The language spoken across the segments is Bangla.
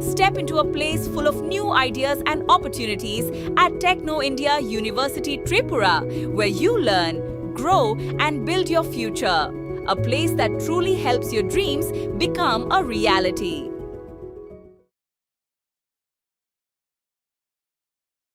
Step into a place full of new ideas and opportunities at Techno India University Tripura, where you learn, grow, and build your future. A place that truly helps your dreams become a reality.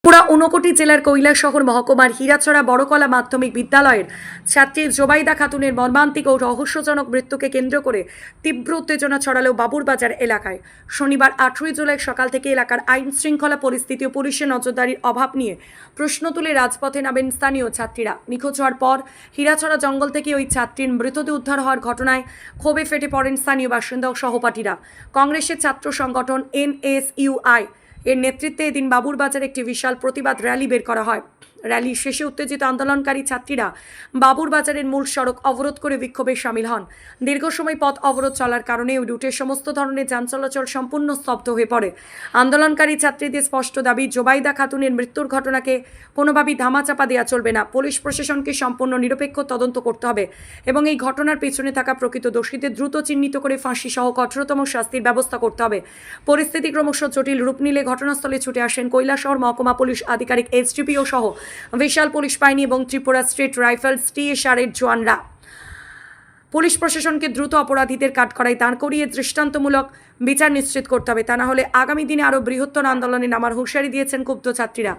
Tripura Unakoti জেলার কৈলাসহর মহকুমার হীরাছড়া বড়কলা মাধ্যমিক বিদ্যালয়ের ছাত্রী জোবাইদা খাতুনের মর্মান্তিক ও রহস্যজনক মৃত্যুকে কেন্দ্র করে তীব্র উত্তেজনা ছড়ালো বাবুরবাজার এলাকায়। শনিবার 18 জুলাই সকাল থেকে এলাকার আইন শৃঙ্খলা পরিস্থিতি ও পুলিশের নজরদারির অভাব নিয়ে প্রশ্ন তুলে রাজপথে নামেন স্থানীয় ছাত্রীরা। নিখোঁজ হওয়ার পর হীরাছড়া জঙ্গল থেকে ওই ছাত্রীর মৃতদেহ উদ্ধার হওয়ার ঘটনায় ক্ষোভে ফেটে পড়েন স্থানীয় বাসিন্দা ও সহপাঠীরা। কংগ্রেসের ছাত্র সংগঠন NSUI এর নেতৃত্বে এদিন বাবুরবাজারে একটি বিশাল প্রতিবাদ র্যালি বের করা হয়। র্যালি শেষে উত্তেজিত আন্দোলনকারী ছাত্রীরা বাবুরবাজারের মূল সড়ক অবরোধ করে বিক্ষোভে সামিল হন। দীর্ঘ সময় পথ অবরোধ চলার কারণে ওই রুটের সমস্ত ধরনের যান চলাচল সম্পূর্ণ স্তব্ধ হয়ে পড়ে। আন্দোলনকারী ছাত্রীদের স্পষ্ট দাবি, জোবাইদা খাতুনের মৃত্যুর ঘটনাকে কোনোভাবেই ধামাচাপা দেওয়া চলবে না। পুলিশ প্রশাসনকে সম্পূর্ণ নিরপেক্ষ তদন্ত করতে হবে এবং এই ঘটনার পেছনে থাকা প্রকৃত দোষীদের দ্রুত চিহ্নিত করে ফাঁসি সহ কঠোরতম শাস্তির ব্যবস্থা করতে হবে। পরিস্থিতি ক্রমশ জটিল রূপ নিলে ঘটনাস্থলে ছুটে আসেন কৈলাসহর মহকুমা পুলিশ আধিকারিক SDPO সহ বিশাল পুলিশ বাহিনী এবং ত্রিপুরা স্টেট রাইফেলস TSR এর জওয়ানরা। পুলিশ প্রশাসনকে দ্রুত অপরাধীদের কাঠগড়ায় দাঁড় করিয়ে দৃষ্টান্তমূলক বিচার নিশ্চিত করতে হবে, তা না হলে আগামী দিনে আরও বৃহত্তর আন্দোলনে নামার হুঁশিয়ারি দিয়েছেন ক্ষুব্ধ ছাত্রীরা।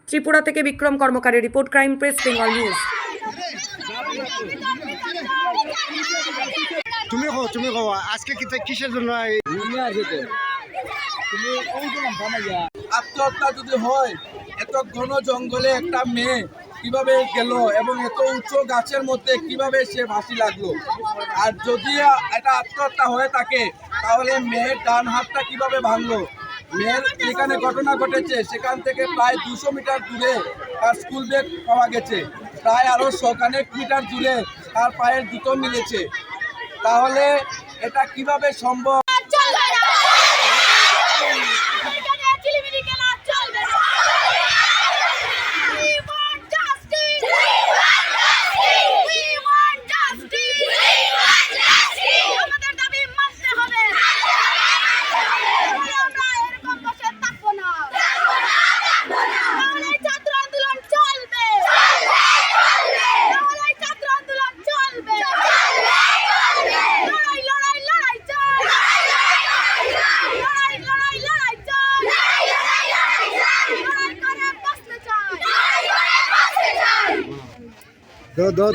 ত্রিপুরা থেকে বিক্রম কর্মকারের report, crime press, Bengal news. তুমি আজকে কিসের জন্য আত্মহত্যা যদি হয়, এত ঘন জঙ্গলে একটা মেয়ে কিভাবে গেল এবং এত উঁচু গাছের মধ্যে কিভাবে সে ফাঁসি লাগলো? আর যদি এটা আত্মহত্যা হয়ে থাকে তাহলে মেয়ের ডান হাতটা কিভাবে ভাঙলো? মেয়ের যেখানে ঘটনা ঘটেছে সেখান থেকে প্রায় 200 মিটার দূরে তার স্কুল ব্যাগ পাওয়া গেছে, প্রায় আরও 100 মিটার দূরে তার পায়ের জুতো মিলেছে। তাহলে এটা কিভাবে সম্ভব? দো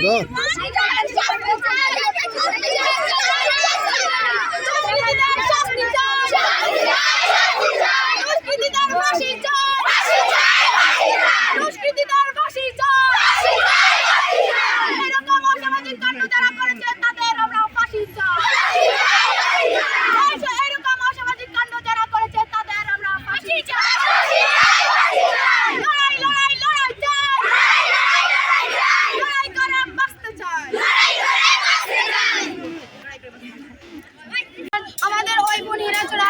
আমাদের ওই বোন হীরাছড়া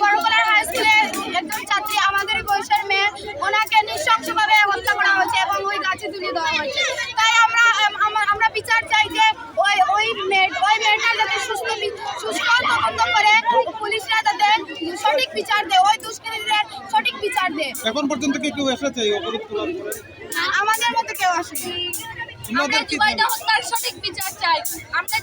বড়কলা হাই স্কুলের একজন ছাত্রী, আমাদের বয়সের মেয়ে, ওনাকে নৃশংসভাবে হত্যা করা হয়েছে এবং ওই গাছে ঝুলিয়ে দেওয়া হয়েছে। তাই আমরা বিচার চাই যে ওই মেয়েটার যাতে সুস্থ তদন্ত করে পুলিশরা যাতে সঠিক বিচার দেয়, ওই দুষ্কৃতীদের সঠিক বিচার দেয়। এখন পর্যন্ত কি কেউ এসেছে অবরোধ তোলার পরে? আমাদের মতো কেউ আসেনি। আমরা জুবাইদা হত্যার সঠিক বিচার চাই। আমরা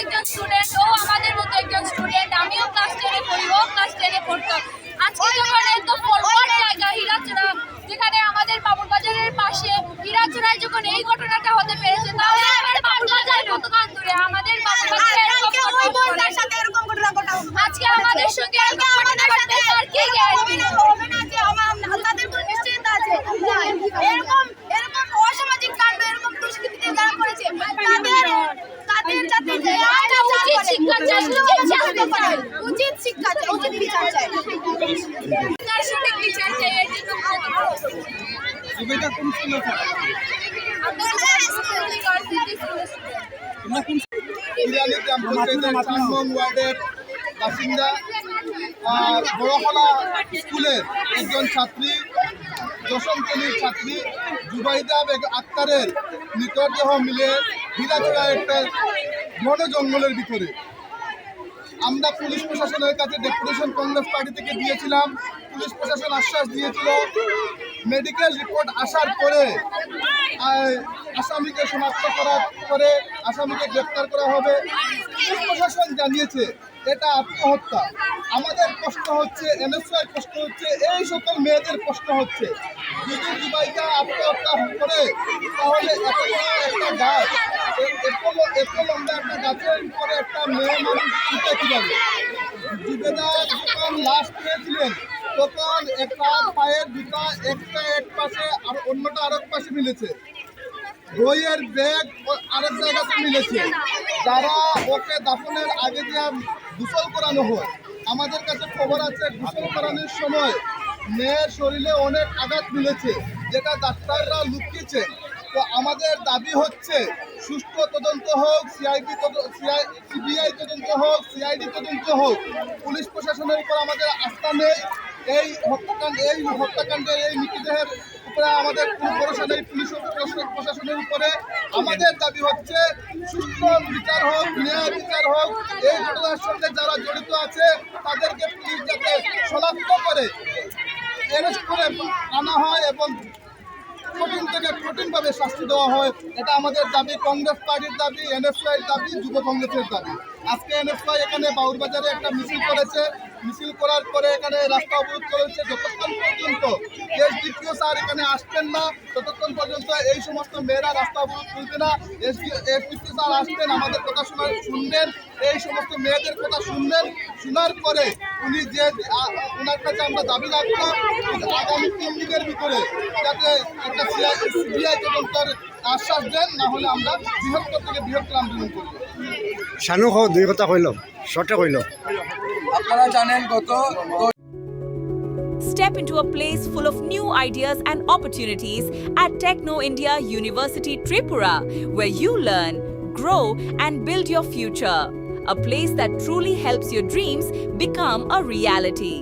একজন স্টুডেন্ট, ও আমাদের মতো একজন স্টুডেন্ট। আমিও ক্লাস 10-এ পড়ি, ও ক্লাস 10-এ পড়তাম। আজকে যখন একদম ফরওয়ার্ড জায়গা হীরাছড়া, যেখানে আমাদের বাবুরবাজারের পাশে, হীরাছড়ায় যখন এই ঘটনাটা হতে পেরেছে, তাহলে আমাদের বাবুরবাজার কতখানি দূরে? আমাদের বাবুরবাজারে এরকম ঘটনা আজকে আমাদের সঙ্গে এরকম ঘটনা ঘটতে আর কি হবে না যে তাদের কোনো নিশ্চয়তা আছে। এরকম অসামাজিক কাণ্ড, এরকম দুষ্কৃতীদের যারা করেছে তাদের যাতে উচিত শিক্ষা চাই, উচিত বিচার চাই। তার সঠিক বিচার চাই। এর জন্য জুবাইদা কোন স্কুলে থাকে? আমরা ইন্ডিয়ানি গ্রাম পঞ্চায়েতের 3 নং ওয়ার্ডের বাসিন্দা বড়কলা স্কুলের একজন ছাত্রী, 10ম শ্রেণীর ছাত্রী জুবাইদা আক্তারের মৃতদেহ মিলে হীরাছড়া একটা ঘন জঙ্গলের ভিতরে। আমরা পুলিশ প্রশাসনের কাছে ডেপুটেশন কংগ্রেস পার্টি থেকে দিয়েছিলাম। পুলিশ প্রশাসন আশ্বাস দিয়েছিল মেডিকেল রিপোর্ট আসার পরে আসামিকে শনাক্ত করার পরে আসামিকে গ্রেপ্তার করা হবে। পুলিশ প্রশাসন জানিয়েছে এটা আত্মহত্যা। আমাদের প্রশ্ন হচ্ছে, এনএসআই প্রশ্ন হচ্ছে, এই সকল মেয়েদের প্রশ্ন হচ্ছে, যদি জুবাইদা আত্মহত্যা করে তাহলে এত বড় একটা গাছ, এত লম্বা একটা গাছের উপরে একটা মেয়ে মানুষ উঠে কীভাবে? জুবেদা যখন লাশ পেয়েছিলেন তখন একটা পায়ের জুতা একটা এক পাশে আর অন্যটা আরেক পাশে মিলেছে, বইয়ের ব্যাগ আরেক জায়গাতে মিলেছে। যারা ওকে দাফনের আগে যে গোসল করানো হয়, আমাদের কাছে খবর আছে গোসল করানোর সময় মেয়ের শরীরে অনেক আঘাত মিলেছে, যেটা ডাক্তাররা লুকিয়েছেন। তো আমাদের দাবি হচ্ছে সুষ্ঠু তদন্ত হোক, সিবিআই তদন্ত হোক, সিআইডি তদন্ত হোক। পুলিশ প্রশাসনের উপর আমাদের আস্থা নেই। এই হত্যাকাণ্ডের এই মৃতদেহের উপরে আমাদের কোনো ভরসা নেই। পুলিশ প্রশাসনের উপরে আমাদের দাবি হচ্ছে সুষ্ঠু বিচার হোক, ন্যায় বিচার হোক। এই ঘটনার সঙ্গে যারা জড়িত আছে তাদেরকে পুলিশ যাতে শনাক্ত করে অ্যারেস্ট করে আনা হয় এবং কঠিন থেকে কঠিনভাবে শাস্তি দেওয়া হয়। এটা আমাদের দাবি, কংগ্রেস পার্টির দাবি, এনএসওয়াইয়ের দাবি, যুব কংগ্রেসের দাবি। আজকে এনএসওয়াই এখানে বাউরবাজারে একটা মিছিল করেছে। মিছিল করার পরে এখানে রাস্তা অবরোধ করেছে। যতক্ষণ পর্যন্ত এসডিপিও স্যার এখানে আসবেন না ততক্ষণ পর্যন্ত এই সমস্ত মেয়েরা রাস্তা অবরোধ করবে না। এসডিপিও স্যার আসবেন, আমাদের কথা শুনবেন, এই সমস্ত মেয়েদের কথা শুনবেন। শোনার পরে উনি যে ওনার কাছে আমরা দাবি রাখবো আগামী 3 দিনের ভিতরে যাতে একটা সিবিআই তদন্তের আশ্বাস দেন, না হলে আমরা বৃহত্তর থেকে বৃহত্তর আন্দোলন করবো। শানু হোক দুই কথা কইল, শর্টে কইল। আপনারা জানেন গত Step into a place full of new ideas and opportunities at Techno India University Tripura, where you learn, grow, and build your future. A place that truly helps your dreams become a reality.